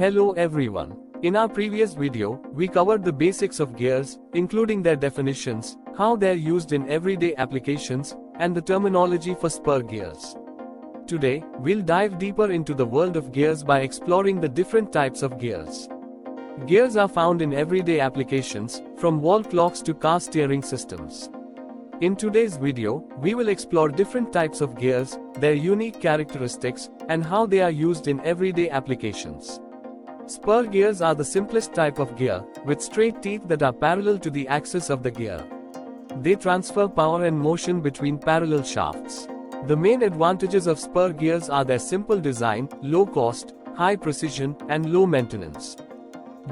Hello everyone. In our previous video, we covered the basics of gears, including their definitions, how they're used in everyday applications, and the terminology for spur gears. Today, we'll dive deeper into the world of gears by exploring the different types of gears. Gears are found in everyday applications, from wall clocks to car steering systems. In today's video, we will explore different types of gears, their unique characteristics, and how they are used in everyday applications. Spur gears are the simplest type of gear, with straight teeth that are parallel to the axis of the gear. They transfer power and motion between parallel shafts. The main advantages of spur gears are their simple design, low cost, high precision, and low maintenance.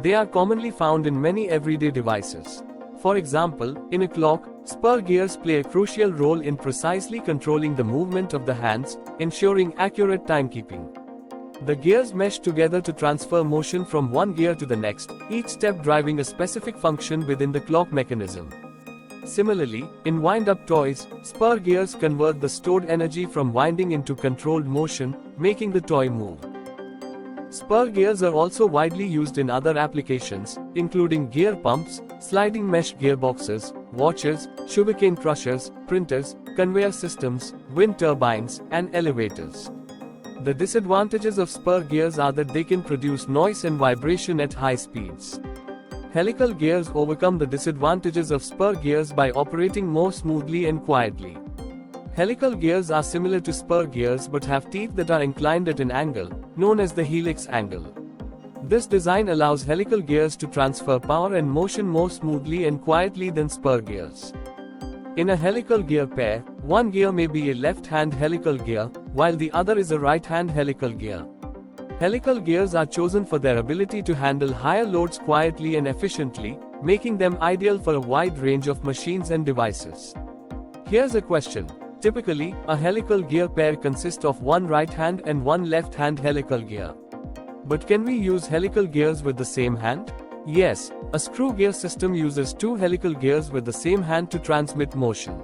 They are commonly found in many everyday devices. For example, in a clock, spur gears play a crucial role in precisely controlling the movement of the hands, ensuring accurate timekeeping. The gears mesh together to transfer motion from one gear to the next, each step driving a specific function within the clock mechanism. Similarly, in wind-up toys, spur gears convert the stored energy from winding into controlled motion, making the toy move. Spur gears are also widely used in other applications, including gear pumps, sliding mesh gearboxes, watches, sugarcane crushers, printers, conveyor systems, wind turbines, and elevators. The disadvantages of spur gears are that they can produce noise and vibration at high speeds. Helical gears overcome the disadvantages of spur gears by operating more smoothly and quietly. Helical gears are similar to spur gears but have teeth that are inclined at an angle, known as the helix angle. This design allows helical gears to transfer power and motion more smoothly and quietly than spur gears. In a helical gear pair, one gear may be a left-hand helical gear, while the other is a right-hand helical gear. Helical gears are chosen for their ability to handle higher loads quietly and efficiently, making them ideal for a wide range of machines and devices. Here's a question. Typically, a helical gear pair consists of one right-hand and one left-hand helical gear. But can we use helical gears with the same hand? Yes, a screw gear system uses two helical gears with the same hand to transmit motion.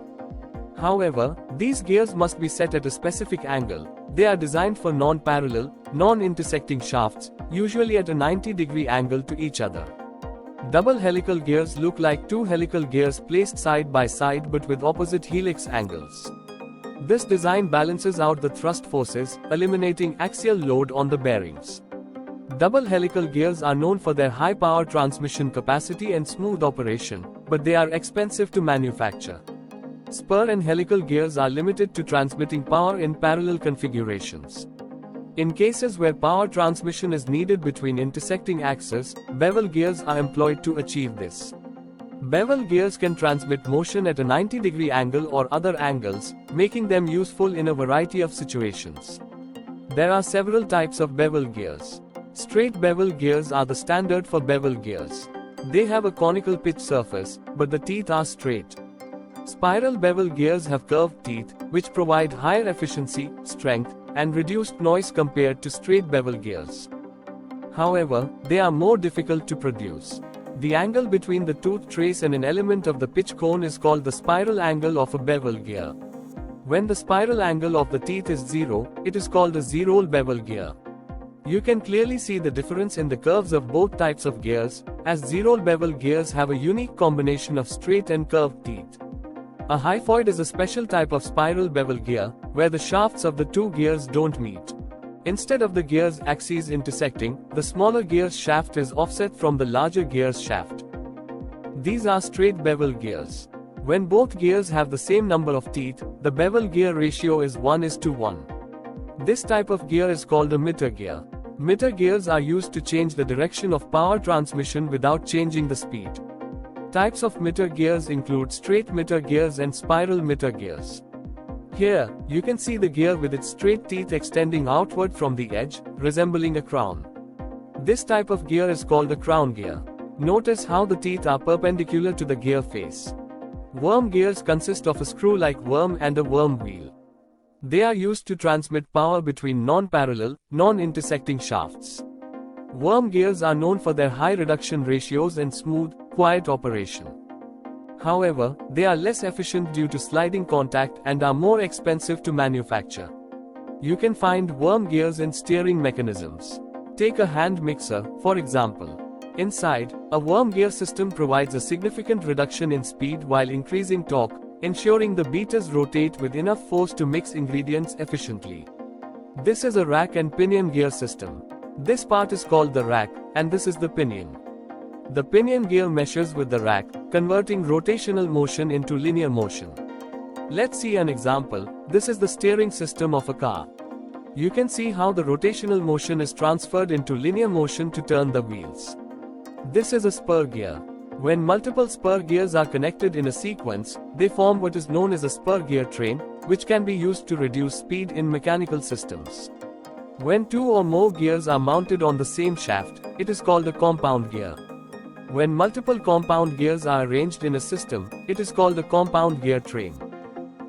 However, these gears must be set at a specific angle. They are designed for non-parallel, non-intersecting shafts, usually at a 90-degree angle to each other. Double helical gears look like two helical gears placed side by side but with opposite helix angles. This design balances out the thrust forces, eliminating axial load on the bearings. Double helical gears are known for their high power transmission capacity and smooth operation, but they are expensive to manufacture. Spur and helical gears are limited to transmitting power in parallel configurations. In cases where power transmission is needed between intersecting axes, bevel gears are employed to achieve this. Bevel gears can transmit motion at a 90-degree angle or other angles, making them useful in a variety of situations. There are several types of bevel gears. Straight bevel gears are the standard for bevel gears. They have a conical pitch surface, but the teeth are straight. Spiral bevel gears have curved teeth, which provide higher efficiency, strength, and reduced noise compared to straight bevel gears. However, they are more difficult to produce. The angle between the tooth trace and an element of the pitch cone is called the spiral angle of a bevel gear. When the spiral angle of the teeth is zero, it is called a zero-roll bevel gear. You can clearly see the difference in the curves of both types of gears, as zero-roll bevel gears have a unique combination of straight and curved teeth. A hyphoid is a special type of spiral bevel gear, where the shafts of the two gears don't meet. Instead of the gears' axes intersecting, the smaller gear's shaft is offset from the larger gear's shaft. These are straight bevel gears. When both gears have the same number of teeth, the bevel gear ratio is 1:1. This type of gear is called a mitter gear. Mitter gears are used to change the direction of power transmission without changing the speed. Types of mitter gears include straight mitter gears and spiral mitter gears. Here, you can see the gear with its straight teeth extending outward from the edge, resembling a crown. This type of gear is called a crown gear. Notice how the teeth are perpendicular to the gear face. Worm gears consist of a screw-like worm and a worm wheel. They are used to transmit power between non-parallel, non-intersecting shafts. Worm gears are known for their high reduction ratios and smooth, quiet operation. However, they are less efficient due to sliding contact and are more expensive to manufacture. You can find worm gears in steering mechanisms. Take a hand mixer, for example. Inside, a worm gear system provides a significant reduction in speed while increasing torque, ensuring the beaters rotate with enough force to mix ingredients efficiently. This is a rack and pinion gear system. This part is called the rack, and this is the pinion. The pinion gear meshes with the rack, converting rotational motion into linear motion. Let's see an example. This is the steering system of a car. You can see how the rotational motion is transferred into linear motion to turn the wheels. This is a spur gear. When multiple spur gears are connected in a sequence, they form what is known as a spur gear train, which can be used to reduce speed in mechanical systems. When two or more gears are mounted on the same shaft, it is called a compound gear. When multiple compound gears are arranged in a system, it is called a compound gear train.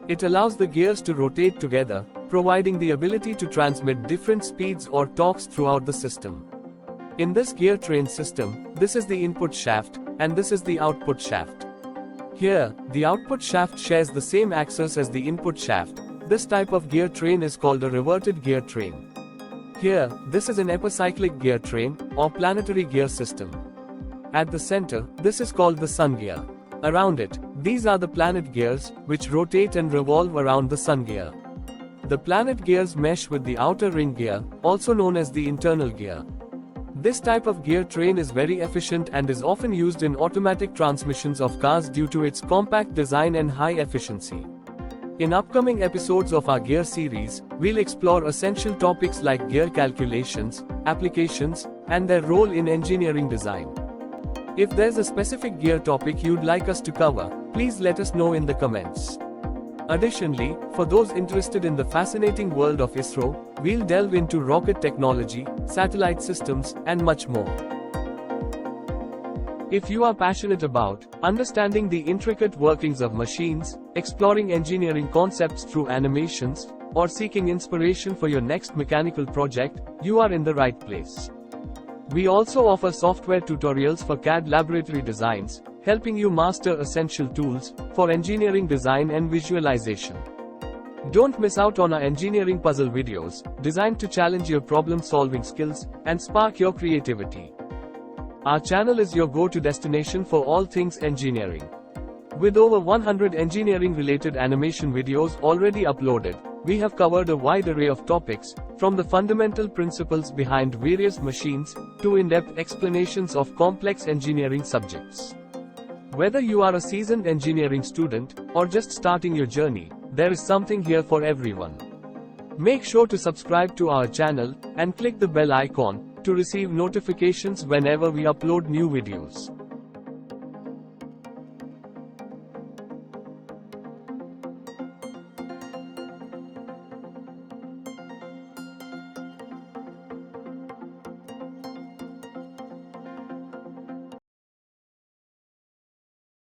It allows the gears to rotate together, providing the ability to transmit different speeds or torques throughout the system. In this gear train system, this is the input shaft, and this is the output shaft. Here, the output shaft shares the same axis as the input shaft. This type of gear train is called a reverted gear train. Here, this is an epicyclic gear train, or planetary gear system. At the center, this is called the sun gear. Around it, these are the planet gears, which rotate and revolve around the sun gear. The planet gears mesh with the outer ring gear, also known as the internal gear. This type of gear train is very efficient and is often used in automatic transmissions of cars due to its compact design and high efficiency. In upcoming episodes of our gear series, we'll explore essential topics like gear calculations, applications, and their role in engineering design. If there's a specific gear topic you'd like us to cover, please let us know in the comments. Additionally, for those interested in the fascinating world of ISRO, we'll delve into rocket technology, satellite systems, and much more. If you are passionate about understanding the intricate workings of machines, exploring engineering concepts through animations, or seeking inspiration for your next mechanical project, you are in the right place. We also offer software tutorials for CAD laboratory designs, helping you master essential tools for engineering design and visualization. Don't miss out on our engineering puzzle videos, designed to challenge your problem-solving skills and spark your creativity. Our channel is your go-to destination for all things engineering. With over 100 engineering-related animation videos already uploaded, we have covered a wide array of topics, from the fundamental principles behind various machines, to in-depth explanations of complex engineering subjects. Whether you are a seasoned engineering student, or just starting your journey, there is something here for everyone. Make sure to subscribe to our channel, and click the bell icon, to receive notifications whenever we upload new videos.